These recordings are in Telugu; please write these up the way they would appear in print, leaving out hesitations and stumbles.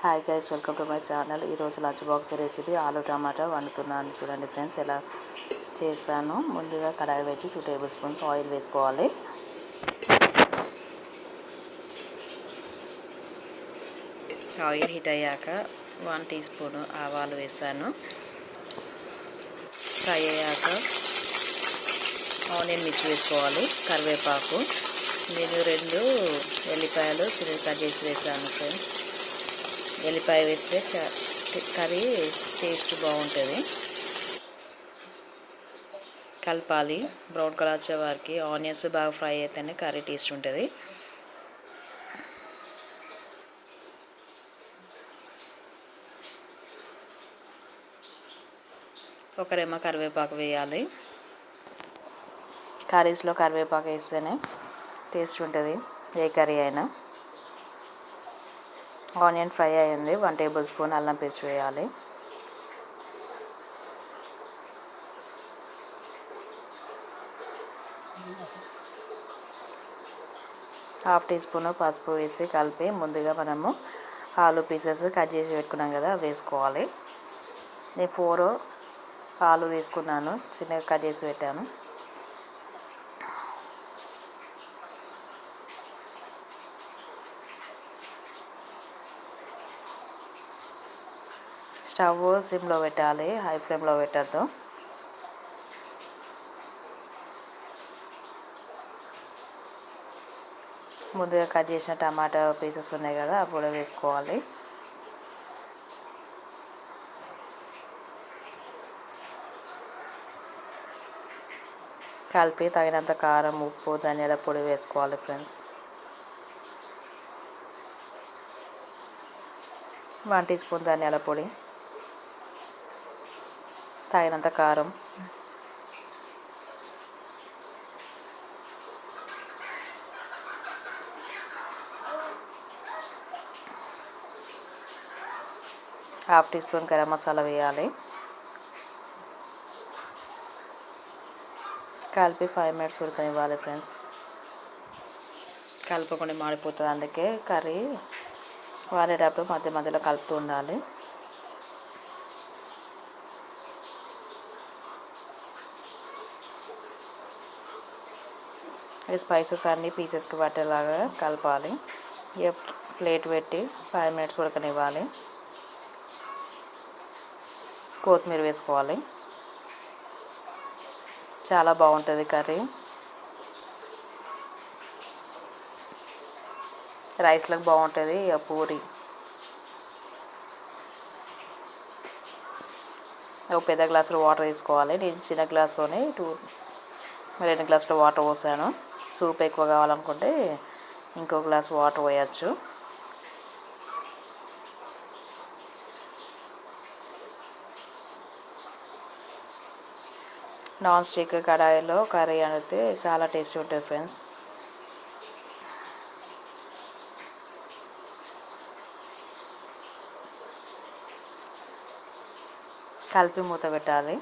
Hi guys, welcome to my channel. ఈరోజు లంచ్ బాక్స్ రెసిపీ ఆలు టమాటా వండుతున్నాను. చూడండి ఫ్రెండ్స్, ఎలా చేశాను. ముందుగా కడాయి పెట్టి 2 టేబుల్ స్పూన్స్ ఆయిల్ వేసుకోవాలి. ఆయిల్ హీట్ అయ్యాక 1 టీ స్పూన్ ఆవాలు వేసాను. ఫ్రై అయ్యాక ఆనియన్ మిర్చి వేసుకోవాలి, కరివేపాకు. నేను 2 ఎల్లిపాయలు చిన్న కట్ చేసి వేసాను ఫ్రెండ్స్. ఎల్లిపాయ వేస్తే కర్రీ టేస్ట్ బాగుంటుంది. కలపాలి. బ్రౌన్ కలర్ వచ్చే వారికి ఆనియన్స్ బాగా ఫ్రై అయితేనే కర్రీ టేస్ట్ ఉంటుంది. ఒక రెమ్మ కరివేపాకు వేయాలి. కర్రీస్లో కరివేపాకు వేస్తేనే టేస్ట్ ఉంటుంది, ఏ కర్రీ అయినా. ఆనియన్ ఫ్రై అయ్యింది. 1 టేబుల్ స్పూన్ అల్లం పేస్ట్ వేయాలి. హాఫ్ టీ స్పూన్ పసుపు వేసి కలిపి ముందుగా మనము ఆలు పీసెస్ కట్ చేసి పెట్టుకున్నాం కదా, వేసుకోవాలి. నేను 4 ఆలు వేసుకున్నాను, చిన్నగా కట్ చేసి పెట్టాను. స్టవ్ సిమ్లో పెట్టాలి, హై ఫ్లేమ్లో పెట్టద్దు. ముందుగా కట్ చేసిన టమాటా పీసెస్ ఉన్నాయి కదా, అవి కూడా వేసుకోవాలి. కలిపి తగినంత కారం, ఉప్పు, ధనియాల పొడి వేసుకోవాలి ఫ్రెండ్స్. 1 టీ స్పూన్ ధనియాల పొడి, తగినంత కారం, half teaspoon garam masala వేయాలి. కలిపి 5 మినిట్స్ ఉడకనివ్వాలి ఫ్రెండ్స్. కలపకుండా మాడిపోతుంది, అందుకే కర్రీ వాడేటప్పుడు మధ్య మధ్యలో కలుపుతూ ఉండాలి. ఈ స్పైసెస్ అన్నీ పీసెస్కి పట్టేలాగా కలపాలి. ప్లేట్ పెట్టి 5 మినిట్స్ ఉడకనివ్వాలి. కొత్తిమీర వేసుకోవాలి. చాలా బాగుంటుంది కర్రీ. రైస్లకు బాగుంటుంది, పూరి. ఒక పెద్ద గ్లాసులో వాటర్ వేసుకోవాలి. నేను చిన్న గ్లాసులోనే 2 గ్లాసుల వాటర్ పోసాను. సూప్ ఎక్కువ కావాలనుకుంటే ఇంకో గ్లాస్ వాటర్ పోయచ్చు. నాన్ స్టిక్ కడాయిలో కర్రీ అనేది చాలా టేస్టీ ఉంటుంది ఫ్రెండ్స్. కలిపి మూత పెట్టాలి.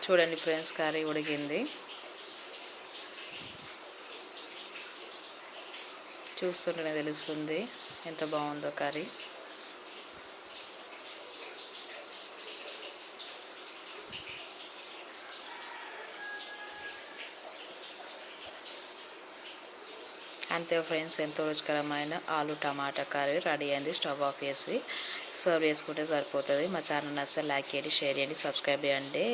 చూడండి ఫ్రెండ్స్, కర్రీ ఉడికింది. చూస్తుంటేనే తెలుస్తుంది ఎంత బాగుందో కర్రీ. అంతే ఫ్రెండ్స్, ఎంతో రుచికరమైన ఆలు టమాటా కర్రీ రెడీ అయింది. స్టవ్ ఆఫ్ చేసి సర్వ్ చేసుకుంటే సరిపోతుంది. మా ఛానల్ నచ్చితే లైక్ చేయండి, షేర్ చేయండి, సబ్స్క్రైబ్ చేయండి.